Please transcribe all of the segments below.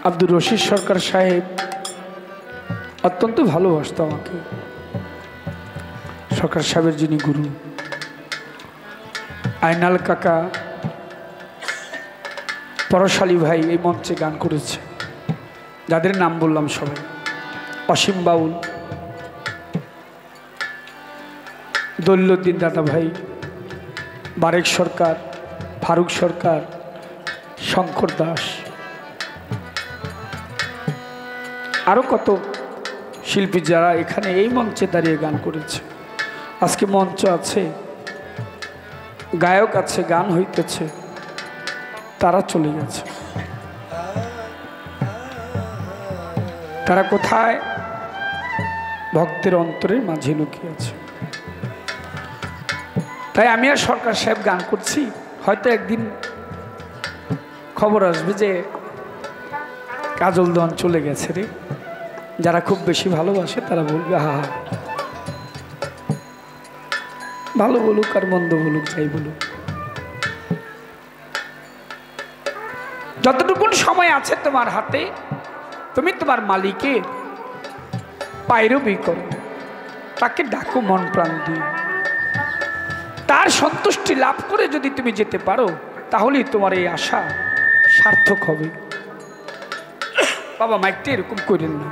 আব্দুর রশিদ সরকার সাহেব অত্যন্ত ভালোবাসত আমাকে। সরকার সাহেবের যিনি গুরু, আইনাল কাকা, পরশালী ভাই এই মঞ্চে গান করেছে, যাদের নাম বললাম সবাই, অসীম বাউল, দৌলুদ্দিন দাদা ভাই, বারেক সরকার, ফারুক সরকার, শঙ্কর দাস, আরও কত শিল্পী যারা এখানে এই মঞ্চে দাঁড়িয়ে গান করেছে। আজকে মঞ্চ আছে, গায়ক আছে, গান হইতেছে, তারা চলে গেছে। তারা কোথায়? ভক্তের অন্তরের মাঝে লুকিয়ে আছে। তাই আমি আর সরকার সাহেব গান করছি, হয়তো একদিন খবর আসবে যে কাজল দন চলে গেছে রে। যারা খুব বেশি ভালোবাসে তারা বলবে হা হা, ভালো বলুক আর মন্দ বলুক, যাই বলুক, যতটুকুন সময় আছে তোমার হাতে, তুমি তোমার মালিকের পায়রবি করো, তাকে ডাকো মন প্রাণ দিয়ে। তার সন্তুষ্টি লাভ করে যদি তুমি যেতে পারো, তাহলেই তোমার এই আশা সার্থক হবে। বাবা মাইকটা এরকম করেন না।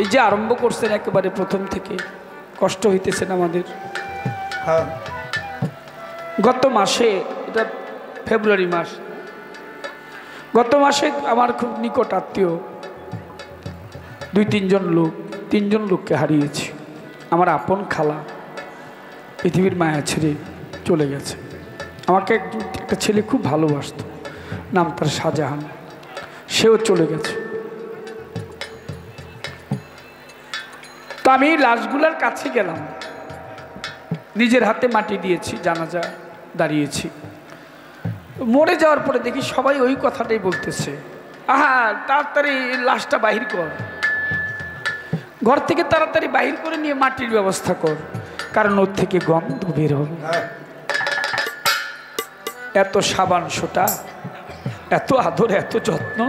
এই যে আরম্ভ করছেন একেবারে প্রথম থেকে, কষ্ট হইতেছেন আমাদের। গত মাসে, এটা ফেব্রুয়ারি মাস, গত মাসে আমার খুব নিকট আত্মীয় তিনজন লোককে হারিয়েছি। আমার আপন খালা পৃথিবীর মায়া ছেড়ে চলে গেছে। আমাকে একটা ছেলে খুব ভালোবাসত, নাম তার শাহজাহান, সেও চলে গেছে। তো আমি লাশগুলার কাছে গেলাম, নিজের হাতে মাটি দিয়েছি, জানাজা দাঁড়িয়েছি। মরে যাওয়ার পরে দেখি সবাই ওই কথাটাই বলতেছে, আহা তাড়াতাড়ি লাশটা বাহির কর, ঘর থেকে তাড়াতাড়ি বাহির করে নিয়ে মাটির ব্যবস্থা কর, কারণ ওর থেকে গন্ধ বের হবে। এত সাবান সোটা, এত আদর, এত যত্ন,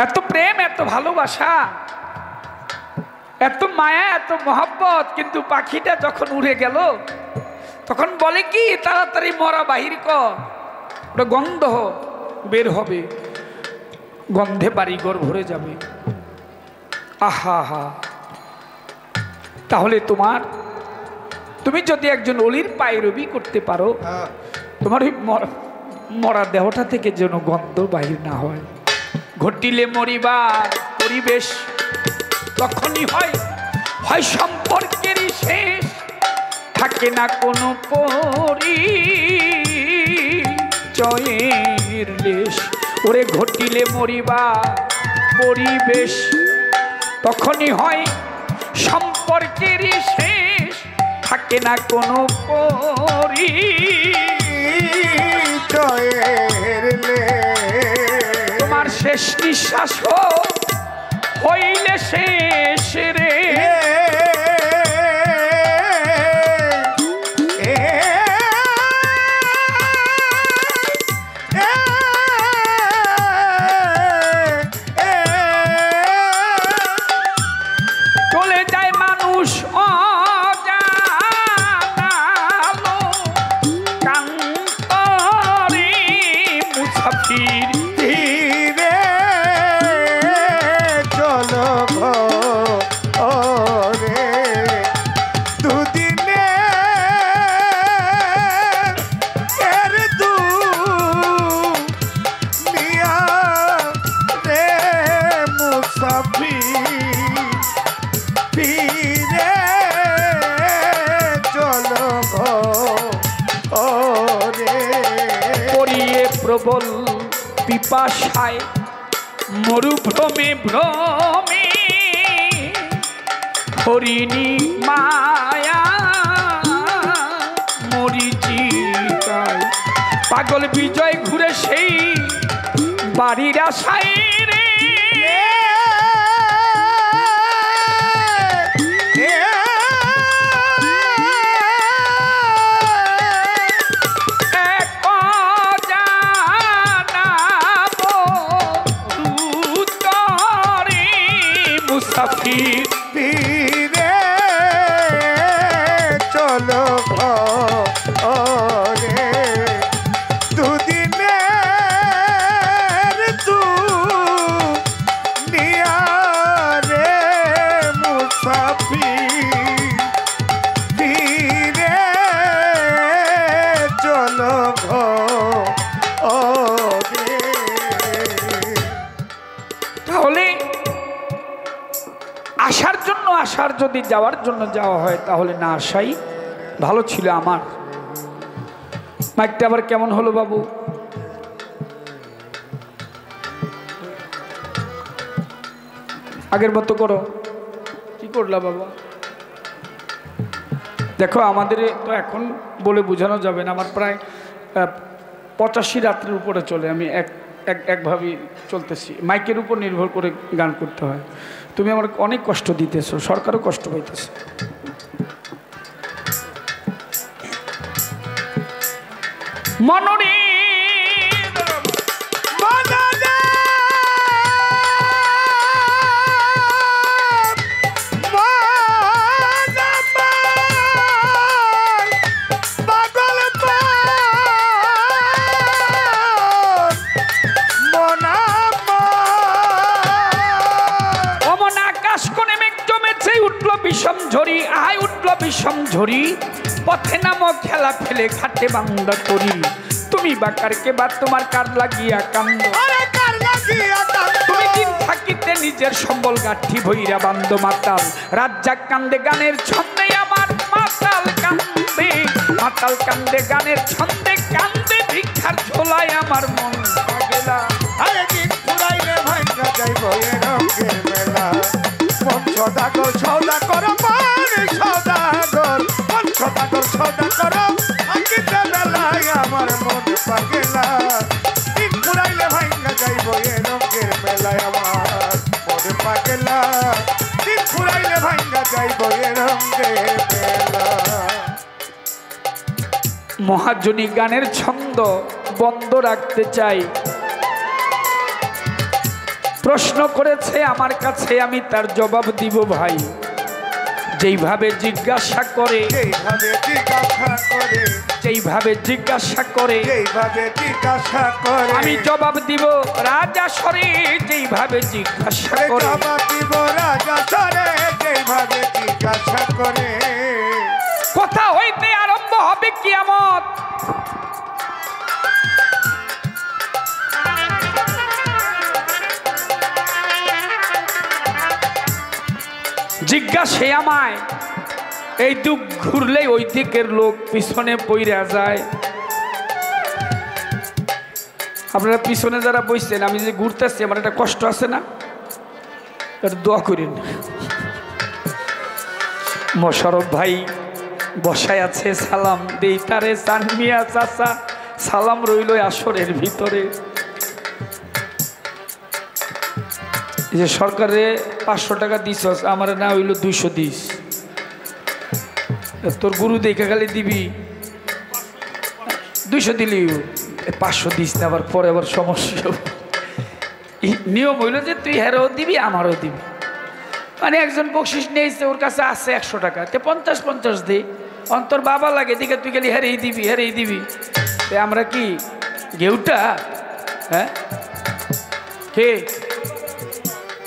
এত প্রেম, এত ভালোবাসা, এত মায়া, এত মহব্বত, কিন্তু পাখিটা যখন উড়ে গেল তখন বলে কি, তাড়াতাড়ি মরা বাহির কর, ওটা গন্ধ বের হবে, গন্ধে বাড়িঘর ভরে যাবে। আহা হা। তাহলে তুমি যদি একজন অলির পায়রবি করতে পারো, তোমার ওই মরা দেহটা থেকে যেন গন্ধ বাহির না হয়। ঘটিলে মরিবার পরিবেশ তখনই হয় সম্পর্কেরই শেষ, থাকে না কোনো পরিচয়ের লেশ। ওরে ঘটিলে মরিবার পরিবেশ তখনই হয় সম্পর্কেরই শেষ, থাকে না কোনো পরিচয়ের লেশ। তোমার শেষ নিঃশ্বাস হইলে শেষ রে, চলে যায় মানুষ অজানালো, কান্তরে মুসাফির ধীরে চলো ঘরে, দুদিনে এর দুনিয়া রে মুসাফির ফিরে চলো ঘরে। পড়িয়ে প্রবল পিপাসায় মরুভ্রমে ভ্রমে, হরিণী মায়া মরিচিকায়, পাগল বিজয় ঘুরে সেই বাড়ির আশায় রে। আসার যদি যাওয়ার জন্য যাওয়া হয় তাহলে না আসাই ভালো ছিল আমার। মাইকটা আবার কেমন হলো বাবু? আগের মতো করো। কি করলা বাবা? দেখো আমাদের তো এখন বলে বোঝানো যাবে না, আমার প্রায় 85 রাত্রির উপরে চলে, আমি একভাবেই চলতেছি, মাইকের উপর নির্ভর করে গান করতে হয়। তুমি আমার অনেক কষ্ট দিতেছো, সরকারও কষ্ট পাইতেছে। মনরে বিষম ঝরি, আয় উঠল বিষম ঝরি, পথে নামো খেলা ফেলে ঘাটে বান্দা করি। তুমি বাকার কে বা তোমার কার লাগিয়া কান্দ, তুমি দিন থাকিতে নিজের সম্বল গাঠি ভৈরা বান্দ মাতাল। রাজ্জাক কান্দে গানের ছন্দে আমার মাতাল কান্দে, মাতাল কান্দে গানের ছন্দে কান্দে ভিক্ষার ঝোলায় আমার মন পাগলা। আরে দিন ফুরাইলে ভাঙ্গা যাইব এ রঙের মেলা, সদাগর সদা করো মানে সদাগর, সদাগর সদা করো আঙ্গিতে বেলায় আমার মন পাগলা। দিন ফুরাইলে ভাঙ্গা যাইব এ রঙের মেলায় আমার মন পাগলা, দিন ফুরাইলে ভাঙ্গা যাইব এ রঙের মেলা। মহাজনী গানের ছন্দ বন্ধ রাখতে চাই। প্রশ্ন করেছে আমার কাছে, আমি তার জবাব দিব ভাই। যেইভাবে জিজ্ঞাসা করে, যেইভাবে জিজ্ঞাসা করে, যেইভাবে জিজ্ঞাসা করে, যেইভাবে জিজ্ঞাসা করে, আমি জবাব দিব রাজা সরে। যেইভাবে জিজ্ঞাসা করে, জবাব দিব রাজা সরে, যেইভাবে জিজ্ঞাসা করে। কথা হইতে আরম্ভ হবে কিয়ামত, জিজ্ঞাসে আমায়। এই দিক ঘুরলেই ওই দিকের লোক পিছনে পইরা যায়। আপনারা পিছনে যারা বসছেন, আমি যে ঘুরতেছি আমার একটা কষ্ট আছে না, এটা দোয়া করেন। মোশারফ ভাই বসায় আছে, সালাম দেই তারে। চানমিয়া চাচা সালাম রইল আসরের ভিতরে। এই যে সরকারে 500 টাকা দিস, আমার না হইল 200 দিস। তোর গুরু দেখে খালি দিবি, 200 দিলি 500 দিস না, আবার পরে আবার সমস্যা। নিয়ম হইল যে তুই হেরও দিবি আমারও দিবি। মানে একজন বকশিস নিয়েছে, ওর কাছে আছে 100 টাকা, তে 50-50 দে। অন্তর বাবা লাগে দিকে তুই গেলি হেরেই দিবি, হেরেই দিবি। আমরা কি ঘেউটা? হ্যাঁ কে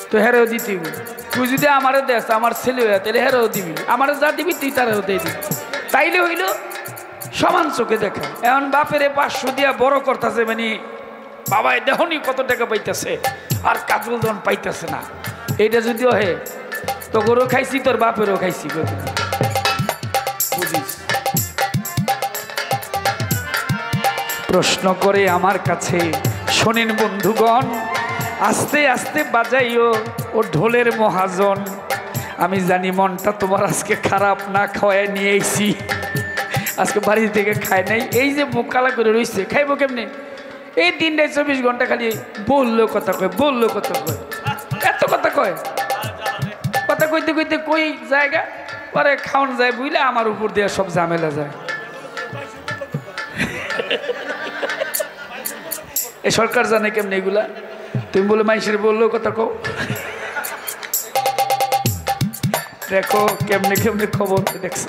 তো হেরেও দিতে, তুই যদি আমারও দেস, আমার ছেলে হয়ে তাহলে হেরেও দিবি, আমারও যা দিবি তুই তারও দিয়ে দিবি। তাইলে হইল সমান চোখে দেখা। এখন বাপের 500 দিয়া বড় করতেছে, মানে বাবাই দেখনি কত টাকা পাইতেছে, আর কাজল দন পাইতেছে না। এইটা যদিও হে তো গরু খাইছি, তোর বাপেরও খাইছি, বুঝিস। প্রশ্ন করে আমার কাছে, শোনেন বন্ধুগণ, আস্তে আস্তে বাজাইও ও ঢোলের মহাজন। আমি জানি মনটা তোমার আজকে খারাপ, না খাওয়ায় নিয়ে এসি, আজকে বাড়ি থেকে খায় নাই। এই যে মুখ কালা করে রয়েছে, খাইবো কেমনে? এই 3-24 ঘন্টা খালি বললো কথা কয়, বললো কথা কয়, এত কথা কয়। কথা কইতে কইতে কই জায়গা পরে খাওয়ান যায় বুঝলে, আমার উপর দিয়ে সব ঝামেলা যায়। এ সরকার জানে কেমনে এগুলা। তুমি বলে মাইসের বললো কথা কও, দেখো কেমনে কেমনে খবর দেখছো।